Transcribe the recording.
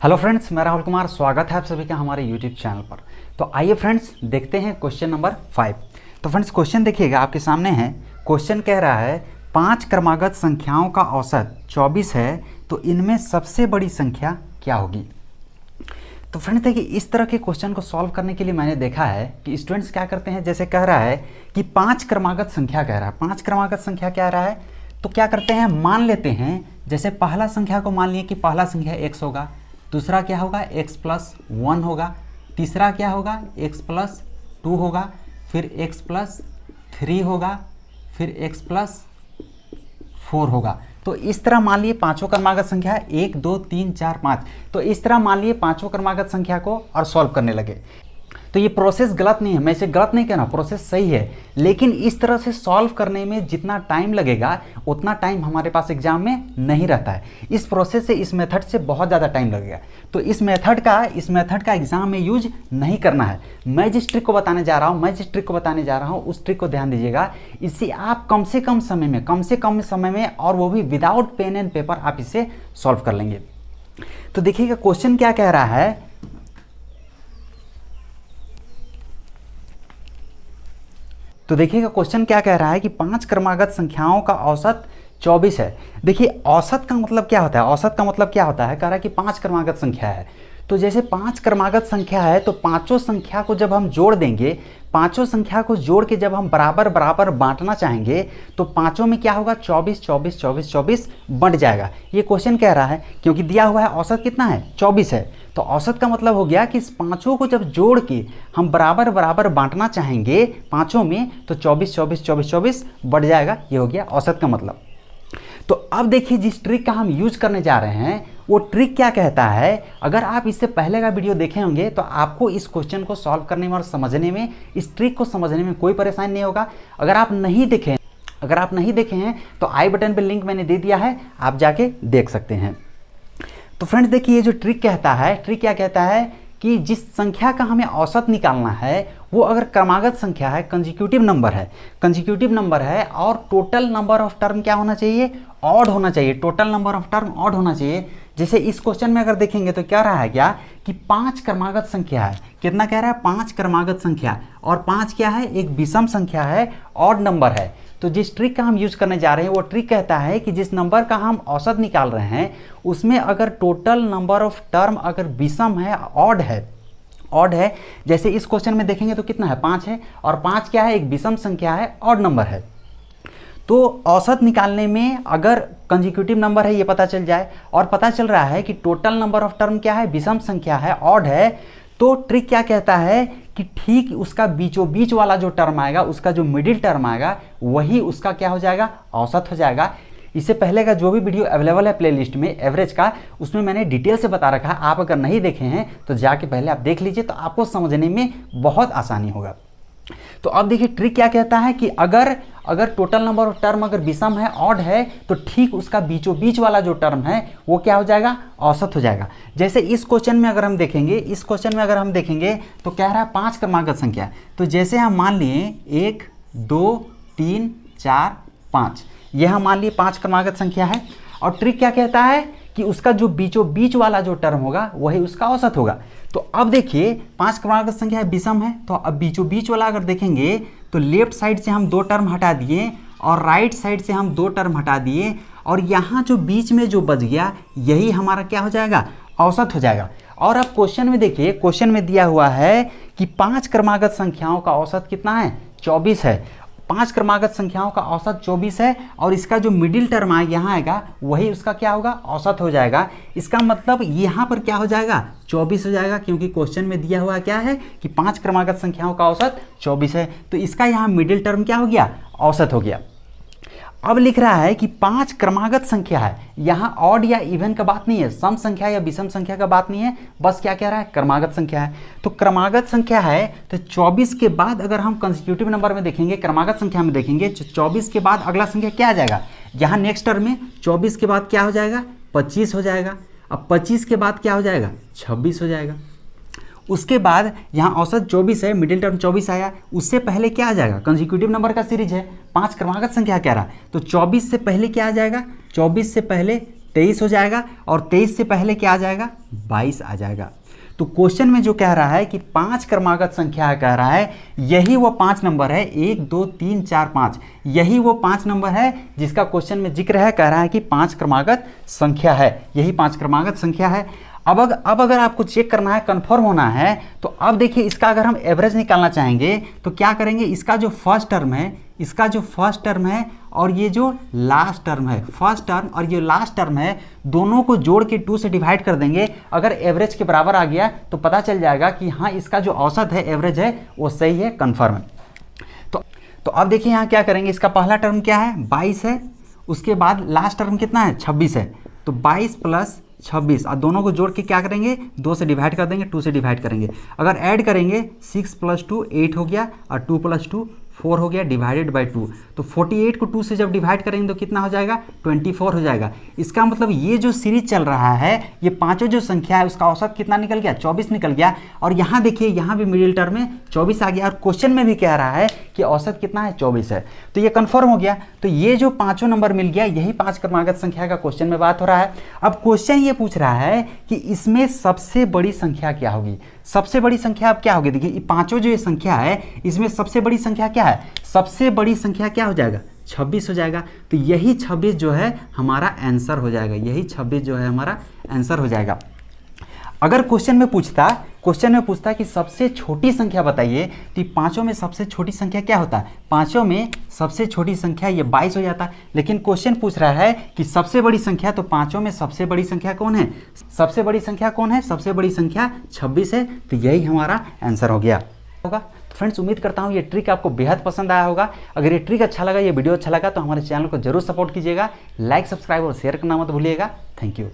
Hello friends, मैं राहुल कुमार। स्वागत है आप सभी का हमारे यूट्यूब चैनल पर। तो आइए फ्रेंड्स देखते हैं क्वेश्चन नंबर 5। तो फ्रेंड्स क्वेश्चन देखिएगा, आपके सामने है। क्वेश्चन कह रहा है 5 क्रमागत संख्याओं का औसत 24 है, तो इनमें सबसे बड़ी संख्या क्या होगी। तो फ्रेंड्स देखिए, इस तरह के क्वेश्चन को सॉल्व करने के लिए मैंने देखा है कि स्टूडेंट्स क्या करते हैं। जैसे कह रहा है कि 5 क्रमागत संख्या कह रहा है, 5 क्रमागत संख्या कह रहा है, तो क्या करते हैं, मान लेते हैं। जैसे पहला संख्या को मान लिए कि पहला संख्या x होगा, दूसरा क्या होगा x प्लस 1 होगा, तीसरा क्या होगा x प्लस 2 होगा, फिर x प्लस 3 होगा, फिर x प्लस 4 होगा। तो इस तरह मान लिए पांचों क्रमागत संख्या है 1 2 3 4 5। तो इस तरह मान लिए पांचों क्रमागत संख्या को और सॉल्व करने लगे। तो ये प्रोसेस गलत नहीं है, मैं इसे गलत नहीं कह रहा हूँ, प्रोसेस सही है। लेकिन इस तरह से सॉल्व करने में जितना टाइम लगेगा उतना टाइम हमारे पास एग्जाम में नहीं रहता है। इस प्रोसेस से, इस मेथड से बहुत ज़्यादा टाइम लगेगा। तो इस मेथड का एग्जाम में यूज नहीं करना है। मैं जिस ट्रिक को बताने जा रहा हूँ उस ट्रिक को ध्यान दीजिएगा। इससे आप कम से कम समय में और वो भी विदाउट पेन एंड पेपर आप इसे सॉल्व कर लेंगे। तो देखिएगा क्वेश्चन क्या कह रहा है। तो देखिएगा क्वेश्चन क्या कह रहा है कि 5 क्रमागत संख्याओं का औसत 24 है। देखिए औसत का मतलब क्या होता है, कह रहा है कि 5 क्रमागत संख्या है। तो जैसे 5 क्रमागत संख्या है तो पांचों संख्या को जब हम जोड़ देंगे, पांचों संख्या को जोड़ के जब हम बराबर बराबर बांटना चाहेंगे तो पांचों में क्या होगा, 24 24 24 24 बंट जाएगा। ये क्वेश्चन कह रहा है, क्योंकि दिया हुआ है औसत कितना है, 24 है। तो औसत का मतलब हो गया कि इस पांचों को जब जोड़ के हम बराबर बराबर बांटना चाहेंगे पांचों में, तो 24 24 24 24 बढ़ जाएगा। ये हो गया औसत का मतलब। तो अब देखिए, जिस ट्रिक का हम यूज करने जा रहे हैं वो ट्रिक क्या कहता है। अगर आप इससे पहले का वीडियो देखे होंगे तो आपको इस क्वेश्चन को सॉल्व करने में और समझने में, इस ट्रिक को समझने में कोई परेशानी नहीं होगा। अगर आप नहीं देखे हैं तो आई बटन पे लिंक मैंने दे दिया है, आप जाके देख सकते हैं। तो फ्रेंड्स देखिए, ये जो ट्रिक क्या कहता है कि जिस संख्या का हमें औसत निकालना है वो अगर क्रमागत संख्या है, कंसेक्यूटिव नंबर है और टोटल नंबर ऑफ टर्म क्या होना चाहिए, ऑड होना चाहिए। Total number of term odd होना चाहिए। जैसे इस क्वेश्चन में अगर देखेंगे तो क्या रहा है क्या कि 5 क्रमागत संख्या है। कितना कह रहा है, 5 क्रमागत संख्या, और 5 क्या है, एक विषम संख्या है, ऑड नंबर है। तो जिस ट्रिक का हम यूज करने जा रहे हैं वो ट्रिक कहता है कि जिस नंबर का हम औसत निकाल रहे हैं उसमें अगर टोटल नंबर ऑफ टर्म अगर विषम है, ऑड है, जैसे इस क्वेश्चन में देखेंगे तो कितना है, 5 है, और 5 क्या है, एक विषम संख्या है, ऑड नंबर है। तो औसत निकालने में अगर कंसेक्यूटिव नंबर है ये पता चल जाए, और पता चल रहा है कि टोटल नंबर ऑफ टर्म क्या है, विषम संख्या है, ऑड है, तो ट्रिक क्या कहता है कि ठीक उसका बीचों बीच वाला जो टर्म आएगा, उसका जो मिडिल टर्म आएगा, वही उसका क्या हो जाएगा, औसत हो जाएगा। इससे पहले का जो भी वीडियो अवेलेबल है प्लेलिस्ट में एवरेज का, उसमें मैंने डिटेल से बता रखा है। आप अगर नहीं देखे हैं तो जाके पहले आप देख लीजिए, तो आपको समझने में बहुत आसानी होगा। तो अब देखिए ट्रिक क्या कहता है कि अगर टोटल नंबर ऑफ टर्म अगर विषम है, ऑड है, तो ठीक उसका बीचों बीच वाला जो टर्म है वो क्या हो जाएगा, औसत हो जाएगा। जैसे इस क्वेश्चन में अगर हम देखेंगे तो क्या रहा है, 5 क्रमागत संख्या। तो जैसे हम मान लिए 1 2 3 4 5, यह हम मान लिए 5 क्रमागत संख्या है, और ट्रिक क्या कहता है कि उसका जो बीचों बीच वाला जो टर्म होगा वही उसका औसत होगा। तो अब देखिए 5 क्रमागत संख्या है, विषम है, तो अब बीचों बीच वाला अगर देखेंगे तो लेफ्ट साइड से हम 2 टर्म हटा दिए और राइट साइड से हम 2 टर्म हटा दिए, और यहाँ जो बीच में जो बच गया यही हमारा क्या हो जाएगा, औसत हो जाएगा। और अब क्वेश्चन में देखिए, क्वेश्चन में दिया हुआ है कि 5 क्रमागत संख्याओं का औसत कितना है, 24 है। 5 क्रमागत संख्याओं का औसत 24 है, और इसका जो मिडिल टर्म यहाँ आएगा वही उसका क्या होगा, औसत हो जाएगा। इसका मतलब यहाँ पर क्या हो जाएगा, 24 हो जाएगा, क्योंकि क्वेश्चन में दिया हुआ क्या है कि 5 क्रमागत संख्याओं का औसत 24 है। तो इसका यहाँ मिडिल टर्म क्या हो गया, औसत हो गया। अब लिख रहा है कि 5 क्रमागत संख्या है, यहाँ ऑड या इवन का बात नहीं है, सम संख्या या विषम संख्या का बात नहीं है, बस क्या कह रहा है, क्रमागत संख्या है। तो क्रमागत संख्या है तो 24 के बाद अगर हम कंसेक्यूटिव नंबर में देखेंगे, क्रमागत संख्या में देखेंगे, 24 के बाद अगला संख्या क्या आ जाएगा, यहाँ नेक्स्ट टर्म में 24 के बाद क्या हो जाएगा, 25 हो जाएगा। अब 25 के बाद क्या हो जाएगा, 26 हो जाएगा। उसके बाद यहाँ औसत 24 है, मिडिल टर्म 24 आया, उससे पहले क्या आ जाएगा, कंसेक्यूटिव नंबर का सीरीज है, 5 क्रमागत संख्या कह रहा है, तो 24 से पहले क्या आ जाएगा, 24 से पहले 23 हो जाएगा, और 23 से पहले क्या आ जाएगा, 22 आ जाएगा। तो क्वेश्चन में जो कह रहा है कि 5 क्रमागत संख्या कह रहा है, यही वो 5 नंबर है, 1 2 3 4 5, यही वो 5 नंबर है जिसका क्वेश्चन में जिक्र है। कह रहा है कि 5 क्रमागत संख्या है, यही 5 क्रमागत संख्या है। अब अगर आपको चेक करना है, कंफर्म होना है, तो अब देखिए इसका अगर हम एवरेज निकालना चाहेंगे तो क्या करेंगे, इसका जो फर्स्ट टर्म है, इसका जो फर्स्ट टर्म है और ये जो लास्ट टर्म है, फर्स्ट टर्म और ये लास्ट टर्म है, दोनों को जोड़ के 2 से डिवाइड कर देंगे। अगर एवरेज के बराबर आ गया तो पता चल जाएगा कि हाँ इसका जो औसत है, एवरेज है, वो सही है, कन्फर्म है। तो अब देखिए यहाँ क्या करेंगे, इसका पहला टर्म क्या है, 22 है, उसके बाद लास्ट टर्म कितना है, 26 है। तो 22 प्लस 26 और दोनों को जोड़ के क्या करेंगे, 2 से डिवाइड कर देंगे, 2 से डिवाइड करेंगे। अगर ऐड करेंगे 6 प्लस 2 8 हो गया, और 2 प्लस 2 4 हो गया, डिवाइडेड बाई 2। तो 48 को 2 से जब डिवाइड करेंगे तो कितना हो जाएगा, 24 हो जाएगा। इसका मतलब ये जो सीरीज चल रहा है, ये पांचों जो संख्या है उसका औसत कितना निकल गया, 24 निकल गया। और यहाँ देखिए, यहाँ भी मिडिल टर्म में 24 आ गया, और क्वेश्चन में भी कह रहा है कि औसत कितना है, 24 है। तो ये कन्फर्म हो गया। तो ये जो पांचों नंबर मिल गया, यही 5 क्रमागत संख्या का क्वेश्चन में बात हो रहा है। अब क्वेश्चन ये पूछ रहा है कि इसमें सबसे बड़ी संख्या क्या होगी। सबसे बड़ी संख्या अब क्या होगी, देखिए ये पांचों जो ये संख्या है, इसमें सबसे बड़ी संख्या क्या है, सबसे बड़ी संख्या क्या हो जाएगा, 26 हो जाएगा। तो यही 26 जो है हमारा आंसर हो जाएगा, यही 26 जो है हमारा आंसर हो जाएगा। अगर क्वेश्चन में पूछता कि सबसे छोटी संख्या बताइए, तो पांचों में सबसे छोटी संख्या क्या होता है, पांचों में सबसे छोटी संख्या ये 22 हो जाता है। लेकिन क्वेश्चन पूछ रहा है कि सबसे बड़ी संख्या, तो पांचों में सबसे बड़ी संख्या कौन है, सबसे बड़ी संख्या कौन है, सबसे बड़ी संख्या 26 है। तो यही हमारा आंसर हो गया होगा। तो फ्रेंड्स, उम्मीद करता हूँ ये ट्रिक आपको बेहद पसंद आया होगा। अगर ये ट्रिक अच्छा लगा, ये वीडियो अच्छा लगा, तो हमारे चैनल को जरूर सपोर्ट कीजिएगा, लाइक सब्सक्राइब और शेयर करना मत भूलिएगा। Thank you.